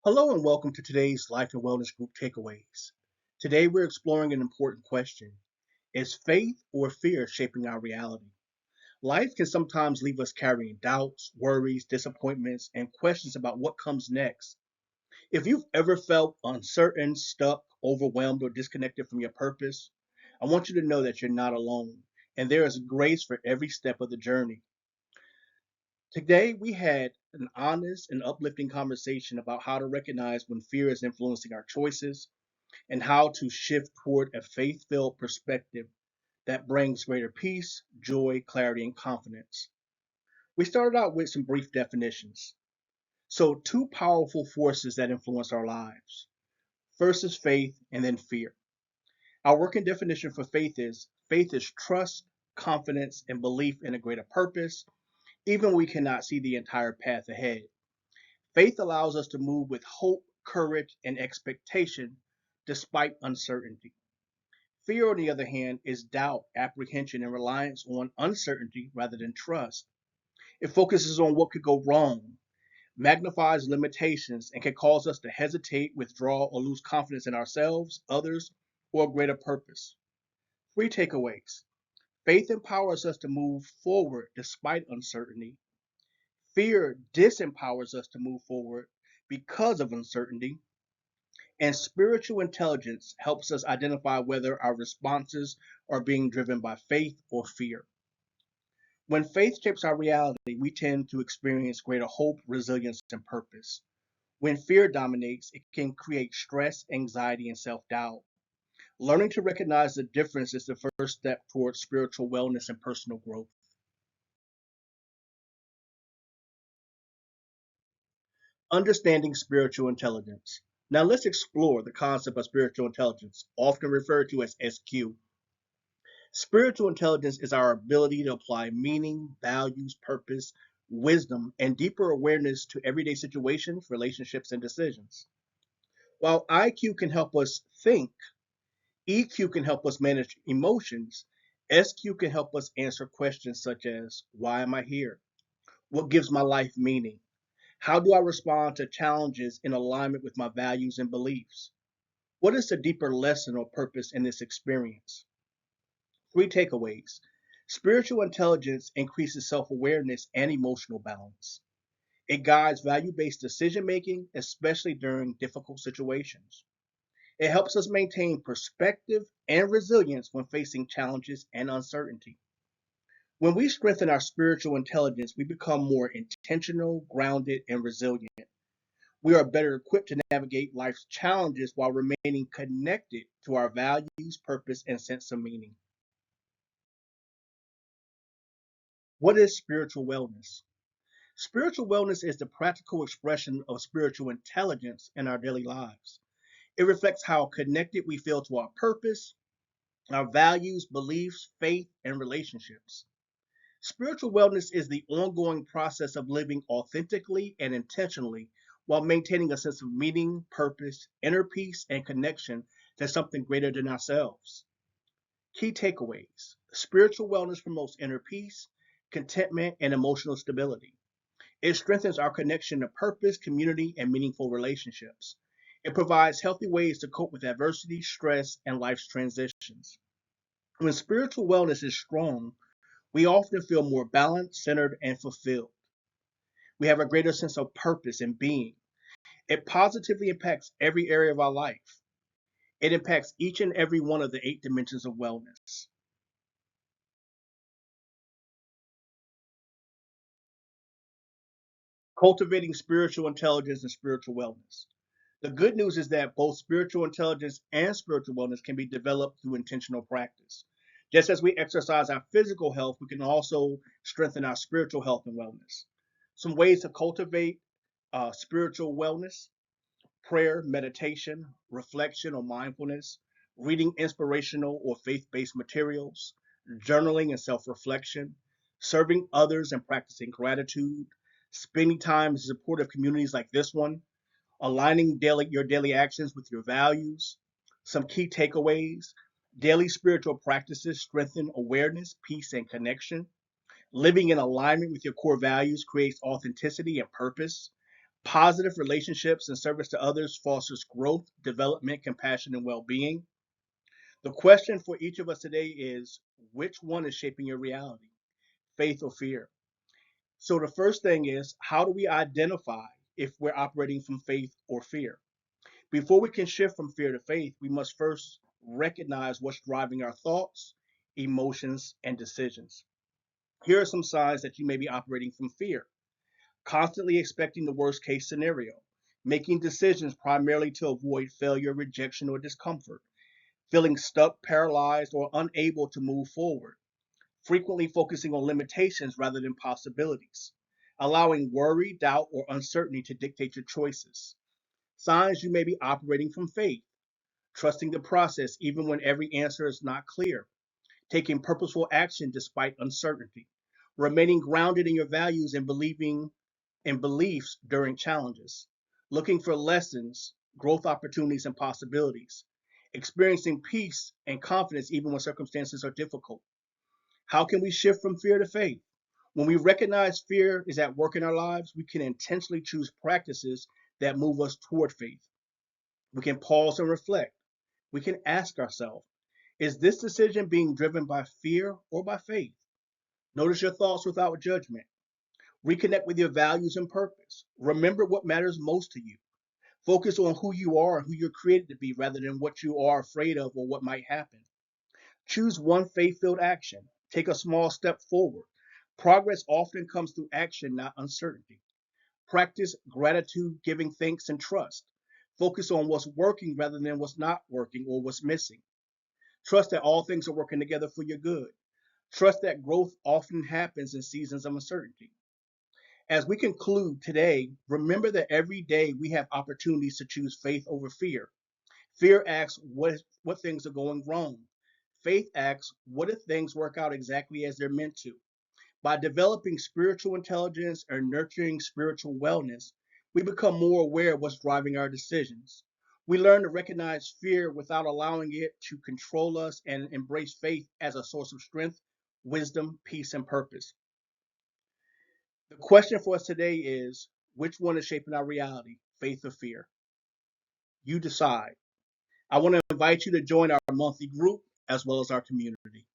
Hello and welcome to today's Life and Wellness Group Takeaways. Today we're exploring an important question. Is faith or fear shaping our reality? Life can sometimes leave us carrying doubts, worries, disappointments, and questions about what comes next. If you've ever felt uncertain, stuck, overwhelmed, or disconnected from your purpose, I want you to know that you're not alone, and there is grace for every step of the journey. Today, we had an honest and uplifting conversation about how to recognize when fear is influencing our choices and how to shift toward a faith filled perspective that brings greater peace, joy, clarity, and confidence. We started out with some brief definitions. So, two powerful forces that influence our lives. First is faith, and then fear. Our working definition for faith is trust, confidence, and belief in a greater purpose, even when we cannot see the entire path ahead. Faith allows us to move with hope, courage, and expectation despite uncertainty. Fear, on the other hand, is doubt, apprehension, and reliance on uncertainty rather than trust. It focuses on what could go wrong, magnifies limitations, and can cause us to hesitate, withdraw, or lose confidence in ourselves, others, or a greater purpose. Three takeaways. Faith empowers us to move forward despite uncertainty. Fear disempowers us to move forward because of uncertainty. And spiritual intelligence helps us identify whether our responses are being driven by faith or fear. When faith shapes our reality, we tend to experience greater hope, resilience, and purpose. When fear dominates, it can create stress, anxiety, and self doubt. Learning to recognize the difference is the first step towards spiritual wellness and personal growth. Understanding spiritual intelligence. Now, let's explore the concept of spiritual intelligence, often referred to as SQ. Spiritual intelligence is our ability to apply meaning, values, purpose, wisdom, and deeper awareness to everyday situations, relationships, and decisions. While IQ can help us think, EQ can help us manage emotions, SQ can help us answer questions such as: why am I here? What gives my life meaning? How do I respond to challenges in alignment with my values and beliefs? What is the deeper lesson or purpose in this experience? Three takeaways. Spiritual intelligence increases self awareness and emotional balance. It guides value based decision making, especially during difficult situations. It helps us maintain perspective and resilience when facing challenges and uncertainty. When we strengthen our spiritual intelligence, we become more intentional, grounded, and resilient. We are better equipped to navigate life's challenges while remaining connected to our values, purpose, and sense of meaning. What is spiritual wellness? Spiritual wellness is the practical expression of spiritual intelligence in our daily lives. It reflects how connected we feel to our purpose, our values, beliefs, faith, and relationships. Spiritual wellness is the ongoing process of living authentically and intentionally while maintaining a sense of meaning, purpose, inner peace, and connection to something greater than ourselves. Key takeaways. Spiritual wellness promotes inner peace, contentment, and emotional stability. It strengthens our connection to purpose, community, and meaningful relationships. It provides healthy ways to cope with adversity, stress, and life's transitions. When spiritual wellness is strong, we often feel more balanced, centered, and fulfilled. We have a greater sense of purpose and being. It positively impacts every area of our life. It impacts each and every one of the eight dimensions of wellness. Cultivating spiritual intelligence and spiritual wellness. The good news is that both spiritual intelligence and spiritual wellness can be developed through intentional practice. Just as we exercise our physical health, we can also strengthen our spiritual health and wellness. Some ways to cultivate spiritual wellness: prayer, meditation, reflection or mindfulness, reading inspirational or faith based materials, journaling and self reflection, serving others and practicing gratitude, spending time in supportive communities like this one, aligning your daily actions with your values. Some key takeaways: daily spiritual practices strengthen awareness, peace, and connection. Living in alignment with your core values creates authenticity and purpose. Positive relationships and service to others fosters growth, development, compassion, and well-being. The question for each of us today is, which one is shaping your reality, faith or fear? So the first thing is, how do we identify if we're operating from faith or fear? Before we can shift from fear to faith, we must first recognize what's driving our thoughts, emotions, and decisions. Here are some signs that you may be operating from fear: constantly expecting the worst case scenario, making decisions primarily to avoid failure, rejection, or discomfort, feeling stuck, paralyzed, or unable to move forward, frequently focusing on limitations rather than possibilities, allowing worry, doubt, or uncertainty to dictate your choices. Signs you may be operating from faith: trusting the process even when every answer is not clear, taking purposeful action despite uncertainty, remaining grounded in your values and believing in beliefs during challenges, looking for lessons, growth opportunities, and possibilities, experiencing peace and confidence even when circumstances are difficult. How can we shift from fear to faith? When we recognize fear is at work in our lives, we can intentionally choose practices that move us toward faith. We can pause and reflect. We can ask ourselves, is this decision being driven by fear or by faith? Notice your thoughts without judgment. Reconnect with your values and purpose. Remember what matters most to you. Focus on who you are and who you're created to be rather than what you are afraid of or what might happen. Choose one faith filled action. Take a small step forward. Progress often comes through action, not uncertainty. Practice gratitude, giving thanks, and trust. Focus on what's working rather than what's not working or what's missing. Trust that all things are working together for your good. Trust that growth often happens in seasons of uncertainty. As we conclude today, remember that every day we have opportunities to choose faith over fear. Fear asks what things are going wrong. Faith asks, what if things work out exactly as they're meant to? By developing spiritual intelligence and nurturing spiritual wellness, we become more aware of what's driving our decisions. We learn to recognize fear without allowing it to control us and embrace faith as a source of strength, wisdom, peace, and purpose. The question for us today is, which one is shaping our reality, faith or fear? You decide. I want to invite you to join our monthly group as well as our community.